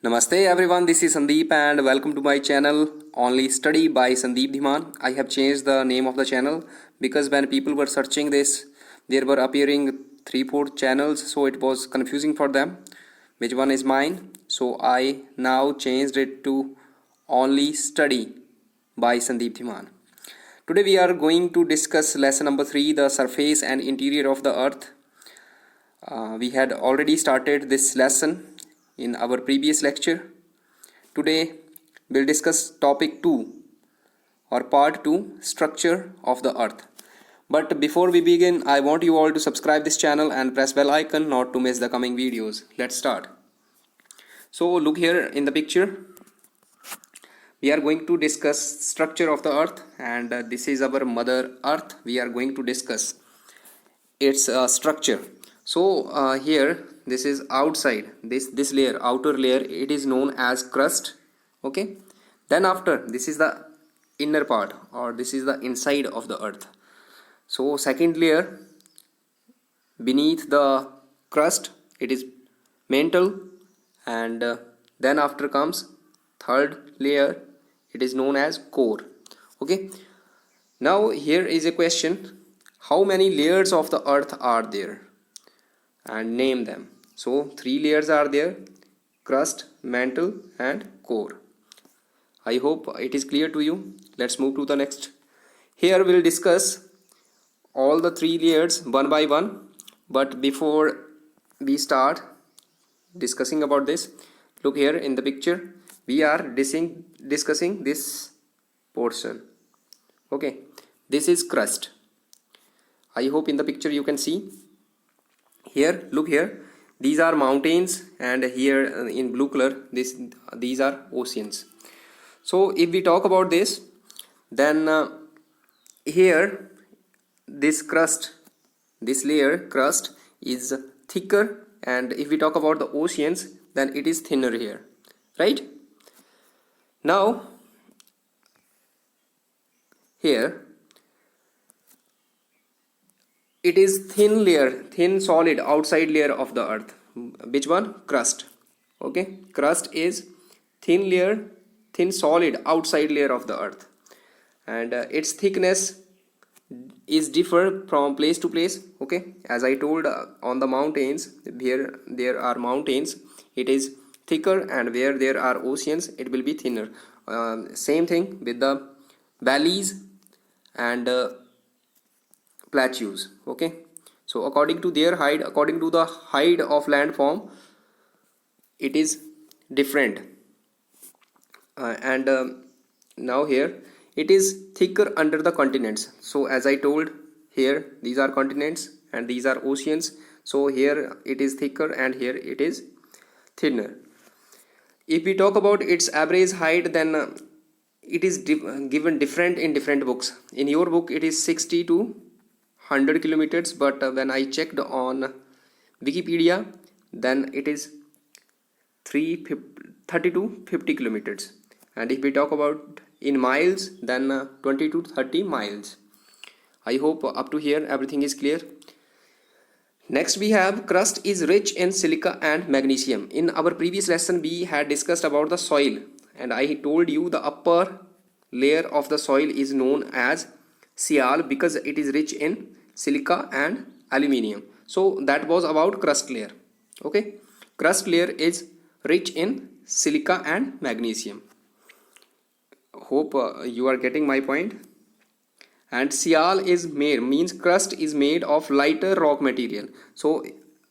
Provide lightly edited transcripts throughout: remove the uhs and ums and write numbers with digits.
Namaste everyone, this is Sandeep and welcome to my channel Only Study by Sandeep Dhiman. I have changed the name of the channel because when people were searching this, there were appearing 3-4 channels, so it was confusing for them. Which one is mine? So I now changed it to Only Study by Sandeep Dhiman. Today we are going to discuss lesson number 3, the surface and interior of the earth. We had already started this lesson in our previous lecture. Today we'll discuss topic 2 or part 2, structure of the earth. But before we begin, I want you all to subscribe this channel and press bell icon not to miss the coming videos. Let's start. So look here in the picture. We are going to discuss structure of the earth, and this is our mother earth. We are going to discuss its structure. So here this is outside, this layer, outer layer, it is known as crust. Okay, then after, this is the inner part, or this is the inside of the earth. So second layer beneath the crust, it is mantle, and then after comes third layer, it is known as core. Okay, now here is a question: how many layers of the earth are there? And name them. So 3 layers are there: crust, mantle and core. I hope it is clear to you. Let's move to the next. Here we'll discuss all the 3 layers one by one, but before we start discussing about this, look here in the picture. We are discussing this portion. Okay, this is crust. I hope in the picture you can see. Here, look here, these are mountains, and here in blue color these are oceans. So if we talk about this, then here this crust, this layer crust is thicker, and if we talk about the oceans, then it is thinner here, right? Now here it is thin layer, thin solid outside layer of the earth. Which one? Crust. Okay, crust is thin layer, thin solid outside layer of the earth, and its thickness is differ from place to place. Okay, as I told, on the mountains, where there are mountains, it is thicker, and where there are oceans, it will be thinner. Same thing with the valleys and plateaus. Okay, so according to their height, according to the height of landform, it is different. And now here it is thicker under the continents. So as I told, here these are continents and these are oceans. So here it is thicker and here it is thinner. If we talk about its average height, then it is given different in different books. In your book it is 60 to 100 kilometers, but when I checked on Wikipedia, then it is 30 to 50 kilometers. And if we talk about in miles, then 20 to 30 miles. I hope up to here everything is clear. Next we have crust is rich in silica and magnesium. In our previous lesson we had discussed about the soil, and I told you the upper layer of the soil is known as sial because it is rich in silica and aluminium. So that was about crust layer. Okay, crust layer is rich in silica and magnesium. Hope you are getting my point. And sial is made, means crust is made of lighter rock material. So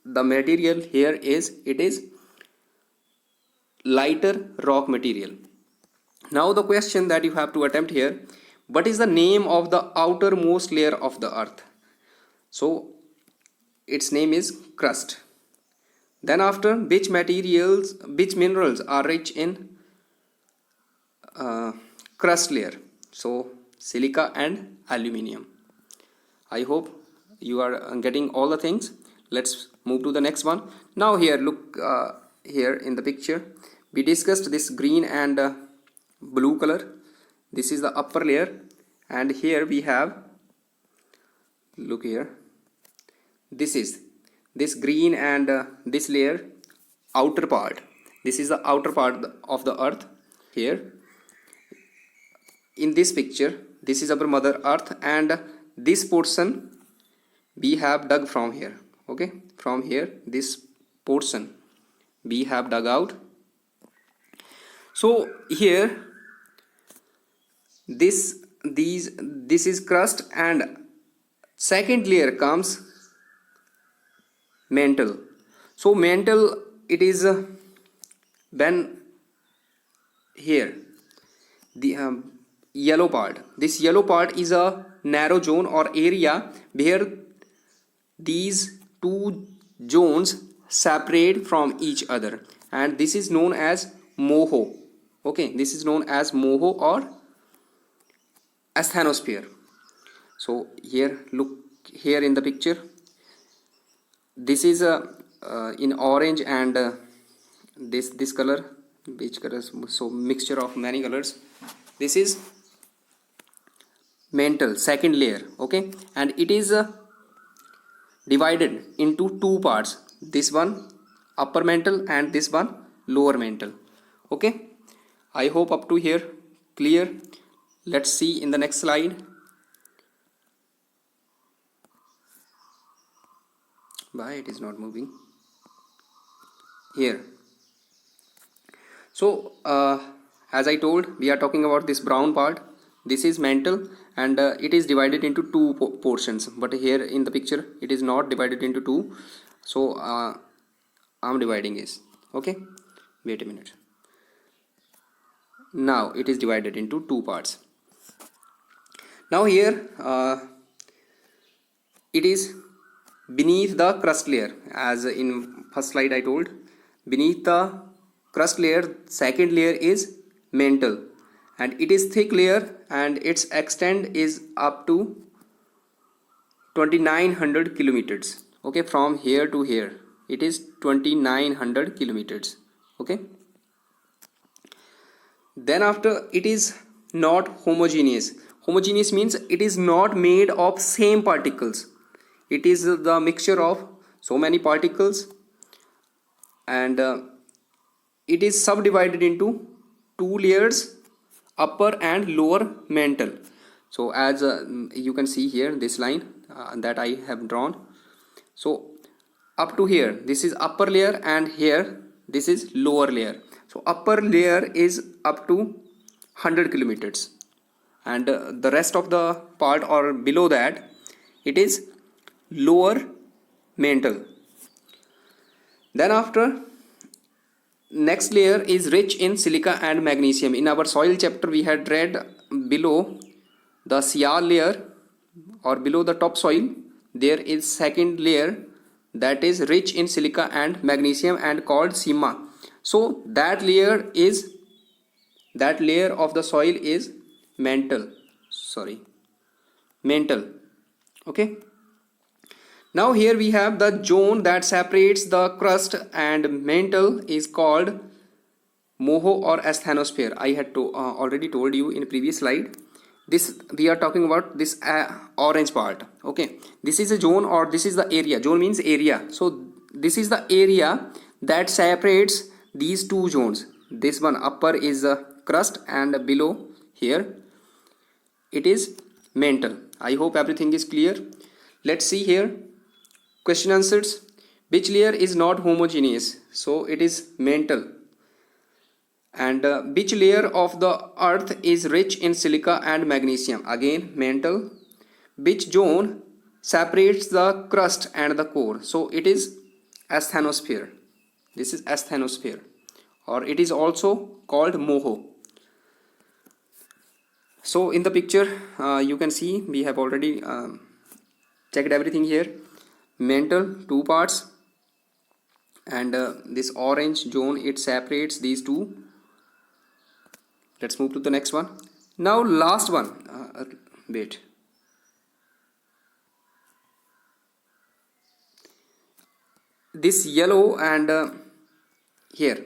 the material here is, it is lighter rock material. Now the question that you have to attempt here: what is the name of the outermost layer of the earth? So its name is crust. Then after, which minerals are rich in crust layer? So silica and aluminium. I hope you are getting all the things. Let's move to the next one. Now here, look here in the picture, we discussed this green and blue color. This is the upper layer, and here we have, look here, this is this green and this layer outer part, This is the outer part of the earth. Here in this picture, this is our mother earth, and this portion we have dug from here. Okay, from here this portion we have dug out. So here this is crust, and second layer comes mantle. So mantle, it is when here the yellow part, this yellow part is a narrow zone or area where these two zones separate from each other, and this is known as moho. Okay, this is known as moho or asthenosphere. So here, look here in the picture, this is in orange, and this color, which colors, so mixture of many colors. This is mantle, second layer. Okay, and it is divided into two parts, this one upper mantle and this one lower mantle. Okay, I hope up to here clear. Let's see in the next slide. Why it is not moving here? So as I told, we are talking about this brown part. This is mantle, and it is divided into two portions, but here in the picture it is not divided into two. So I'm dividing this. Okay, wait a minute. Now it is divided into two parts. Now here it is beneath the crust layer, as in first slide I told. Beneath the crust layer, second layer is mantle, and it is thick layer, and its extent is up to 2900 kilometers. Okay, from here to here it is 2900 kilometers. Okay, then after, it is not homogeneous. Homogeneous means it is not made of same particles. It is the mixture of so many particles, and it is subdivided into two layers, upper and lower mantle. So as you can see here, this line that I have drawn. So up to here, this is upper layer, and here this is lower layer. So upper layer is up to 100 kilometers, and the rest of the part or below that, it is lower mantle. Then after, next layer is rich in silica and magnesium. In our soil chapter we had read, below the sial layer or below the topsoil, there is second layer that is rich in silica and magnesium and called sima. So that layer of the soil is mantle. Okay, now here we have the zone that separates the crust and mantle is called moho or asthenosphere. I had already told you in previous slide. This we are talking about this orange part. Okay, this is a zone, or this is the area. Zone means area. So this is the area that separates these two zones. This one upper is crust, and below here it is mantle. I hope everything is clear. Let's see here. Question answers. Which layer is not homogeneous? So it is mantle. And which layer of the earth is rich in silica and magnesium? Again mantle. Which zone separates the crust and the core? So it is asthenosphere. This is asthenosphere, or it is also called moho. So in the picture you can see we have already checked everything here. Mantle, two parts, and this orange zone, it separates these two. Let's move to the next one. Now last one. Wait. This yellow and here,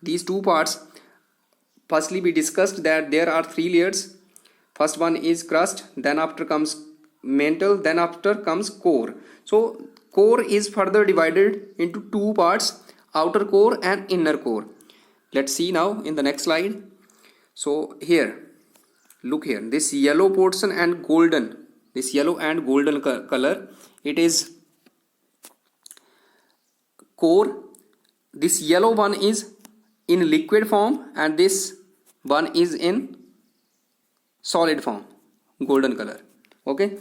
these two parts, firstly we discussed that there are three layers. First one is crust, then after comes mantle, then after comes core. So core is further divided into two parts, outer core and inner core. Let's see now in the next slide. So here, look here, this yellow portion and golden, this yellow and golden color, it is core. This yellow one is in liquid form and this one is in solid form, golden color. Okay,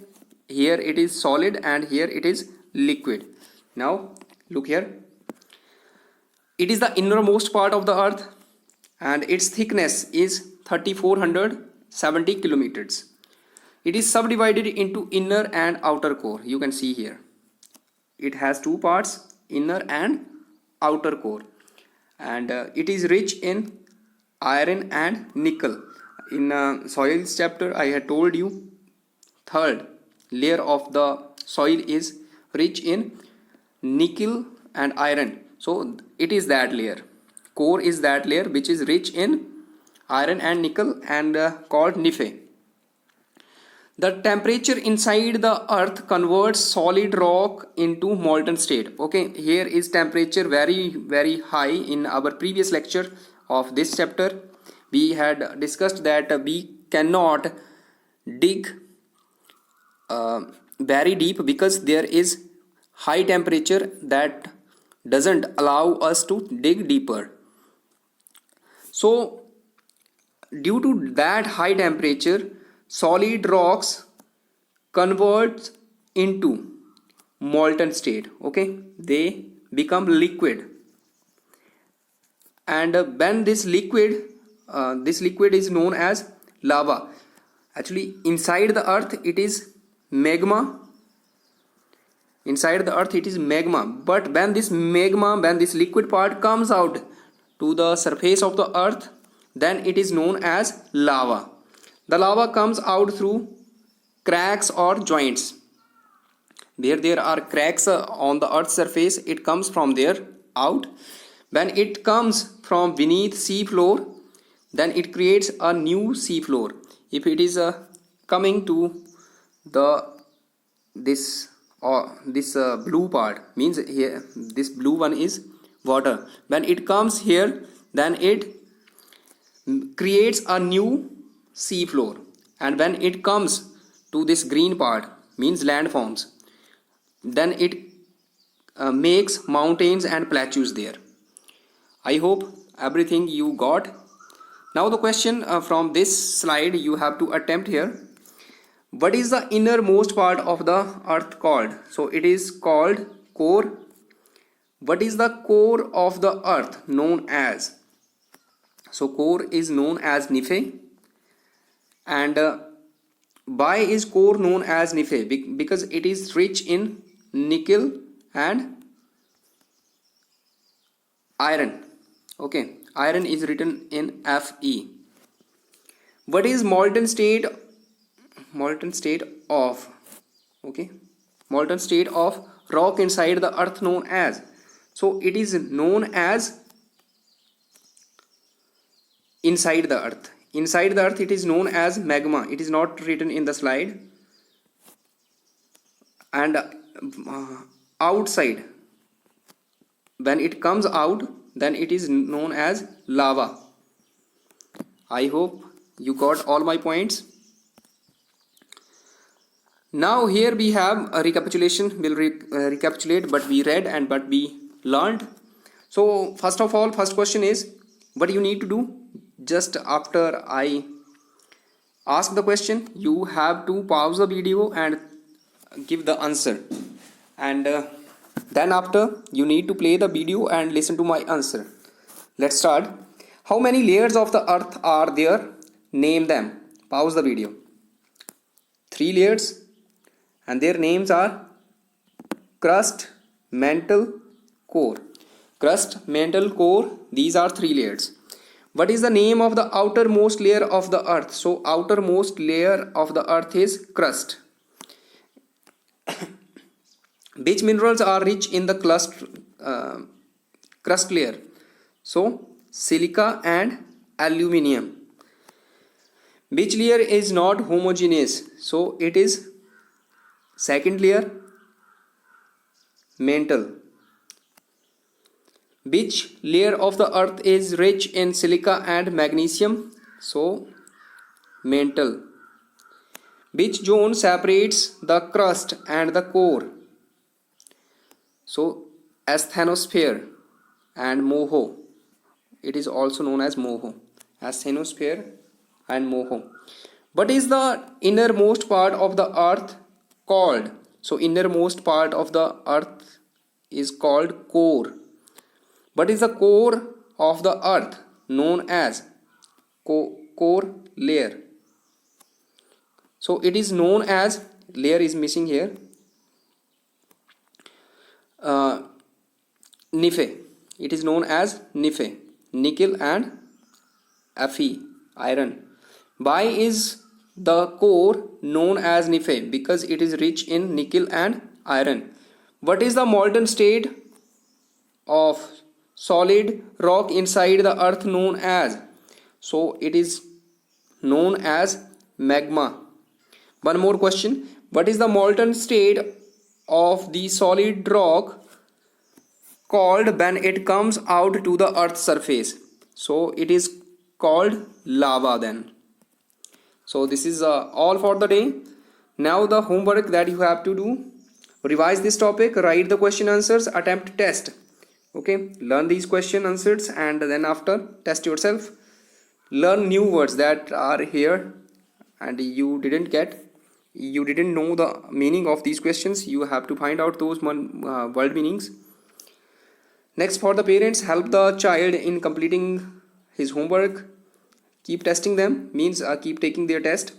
here it is solid and here it is liquid. Now look here, it is the innermost part of the earth and its thickness is 3470 kilometers. It is subdivided into inner and outer core. You can see here it has two parts, inner and outer core, and it is rich in iron and nickel. In soils chapter I had told you, third layer of the soil is rich in nickel and iron. So it is that layer, core is that layer which is rich in iron and nickel and called Nephe. The temperature inside the earth converts solid rock into molten state. Okay, here is temperature very high. In our previous lecture of this chapter we had discussed that we cannot dig very deep because there is high temperature that doesn't allow us to dig deeper. So due to that high temperature, solid rocks convert into molten state. Okay, they become liquid, and when this liquid is known as lava. Actually inside the earth it is magma. Inside the earth it is magma, but when this liquid part comes out to the surface of the earth, then it is known as lava. The lava comes out through cracks or joints. Where there are cracks on the earth's surface, it comes from there out. When it comes from beneath sea floor, then it creates a new sea floor. If it is coming to this blue part, means here this blue one is water. When it comes here, then it creates a new sea floor, and when it comes to this green part, means landforms, then it makes mountains and plateaus there. I hope everything you got. Now the question from this slide you have to attempt here. What is the innermost part of the earth called? So it is called core. What is the core of the earth known as? So core is known as Nephe. And why is core known as Nephe? Because it is rich in nickel and iron. Okay, iron is written in Fe. What is molten state of rock inside the earth known as? So it is known as inside the earth. Inside the earth it is known as magma. It is not written in the slide. And outside, when it comes out, then it is known as lava. I hope you got all my points. Now here we have a recapitulation. We'll recapitulate what we read and what we learned. So first of all, first question is, what you need to do? Just after I ask the question, you have to pause the video and give the answer, and then after you need to play the video and listen to my answer. Let's start. How many layers of the earth are there? Name them. Pause the video. 3 layers, and their names are crust, mantle, core. Crust, mantle, core, these are 3 layers. What is the name of the outermost layer of the earth? So outermost layer of the earth is crust. Which minerals are rich in the crust layer? So silica and aluminium. Which layer is not homogeneous? So it is second layer, mantle. Which layer of the earth is rich in silica and magnesium? So mantle. Which zone separates the crust and the core? So asthenosphere and moho. It is also known as moho. Asthenosphere and moho. What is the innermost part of the earth called? So innermost part of the earth is called core. What is the core of the earth known as? Core layer. So it is known as, layer is missing here, Fe. It is known as Fe, nickel and Fe, iron. Why is the core known as Fe? Because it is rich in nickel and iron. What is the molten state of solid rock inside the earth known as? So it is known as magma. One more question. What is the molten state of the solid rock called when it comes out to the earth's surface? So it is called lava then. So this is all for the day. Now the homework that you have to do: revise this topic, write the question answers, attempt test. Okay, learn these question answers and then after test yourself. Learn new words that are here and you didn't know the meaning of these questions. You have to find out those word meanings. Next, for the parents, help the child in completing his homework. Keep testing them, means keep taking their test.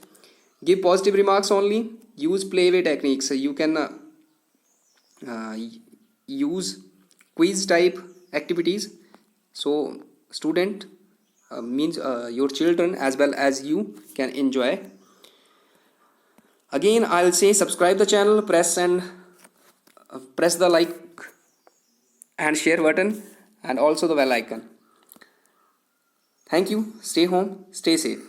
Give positive remarks only. Use playway techniques. You can use quiz type activities. So student means your children as well as you can enjoy. Again, I'll say subscribe the channel, press the like and share button and also the bell icon. Thank you. Stay home, stay safe.